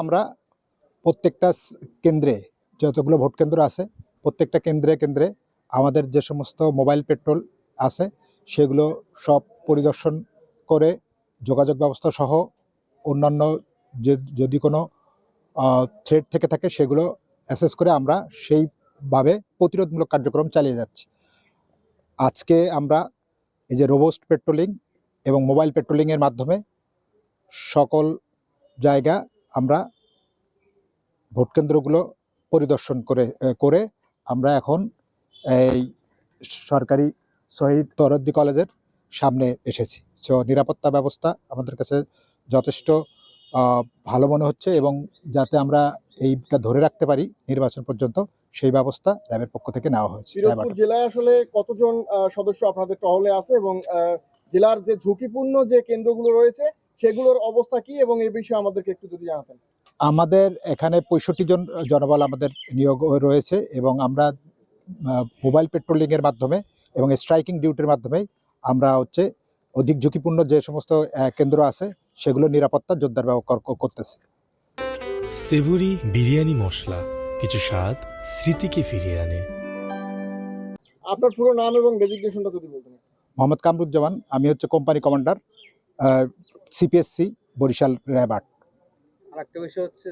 আমরা প্রত্যেকটা কেন্দ্রে, যতগুলো ভোট কেন্দ্র আছে, প্রত্যেকটা কেন্দ্রে কেন্দ্রে আমাদের যে সমস্ত মোবাইল পেট্রোল আছে সেগুলো সব পরিদর্শন করে যোগাযোগ ব্যবস্থা সহ অন্যান্য যদি কোনো থ্রেট থেকে থাকে সেগুলো অ্যাসেস করে আমরা সেইভাবে প্রতিরোধমূলক কার্যক্রম চালিয়ে যাচ্ছি। আজকে আমরা এই যে রোবোস্ট পেট্রোলিং এবং মোবাইল পেট্রোলিংয়ের মাধ্যমে সকল জায়গা আমরা ভোট কেন্দ্রগুলো পরিদর্শন করে আমরা এখন এই সরকারি শহীদ তরদ্দি কলেজের সামনে এসেছি। সো নিরাপত্তা ব্যবস্থা আমাদের কাছে যথেষ্ট ভালো মনে হচ্ছে এবং যাতে আমরা এইটা ধরে রাখতে পারি নির্বাচন পর্যন্ত, সেই ব্যবস্থা র্যাবের পক্ষ থেকে নেওয়া হয়েছে। পিরোজপুর জেলায় আসলে কতজন সদস্য আপনাদের টহলে আছে এবং জেলার যে ঝুঁকিপূর্ণ যে কেন্দ্রগুলো রয়েছে সেগুলোর অবস্থা কি এবং এই বিষয়ে আমাদেরকে একটু যদি জানাতেন। আমাদের এখানে 65 জন জনবল আমাদের নিয়োগ রয়েছে এবং আমরা মোবাইল পেট্রোলিংয়ের মাধ্যমে এবং স্ট্রাইকিং ডিউটির মাধ্যমে আমরা অধিক ঝুঁকিপূর্ণ যে সমস্ত কেন্দ্র আছে সেগুলো নিরাপত্তা জোরদার ব্যবহার করতেছি। সেভুরি বিরিয়ানি মশলা, কিছু স্বাদ স্মৃতিকে ফিরিয়ে আনে। আপনার পুরো নাম এবং ডেজিগনেশনটা যদি বলতেন। মোহাম্মদ কামরুজ্জামান, আমি company commander, CPSC Barishal RAB 8। আরেকটা বিষয় হচ্ছে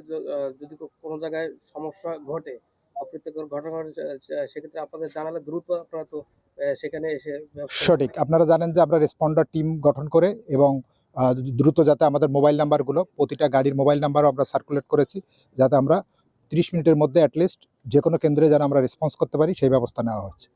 যদি কোনো জায়গায় সমস্যা ঘটে, অপ্রীতিকর ঘটনা ঘটে, সেক্ষেত্রে আপনাদের জানালে দ্রুত আপনারা তো সেখানে এসে। সঠিক, আপনারা জানেন যে আমরা রেসপন্ডার টিম গঠন করে এবং দ্রুত যাতে আমাদের মোবাইল নাম্বারগুলো, প্রতিটা গাড়ির মোবাইল নাম্বারও আমরা সার্কুলেট করেছি যাতে আমরা 30 মিনিটের মধ্যে অ্যাটলিস্ট যে কোনো কেন্দ্রে যেন আমরা রেসপন্স করতে পারি সেই ব্যবস্থা নেওয়া হচ্ছে।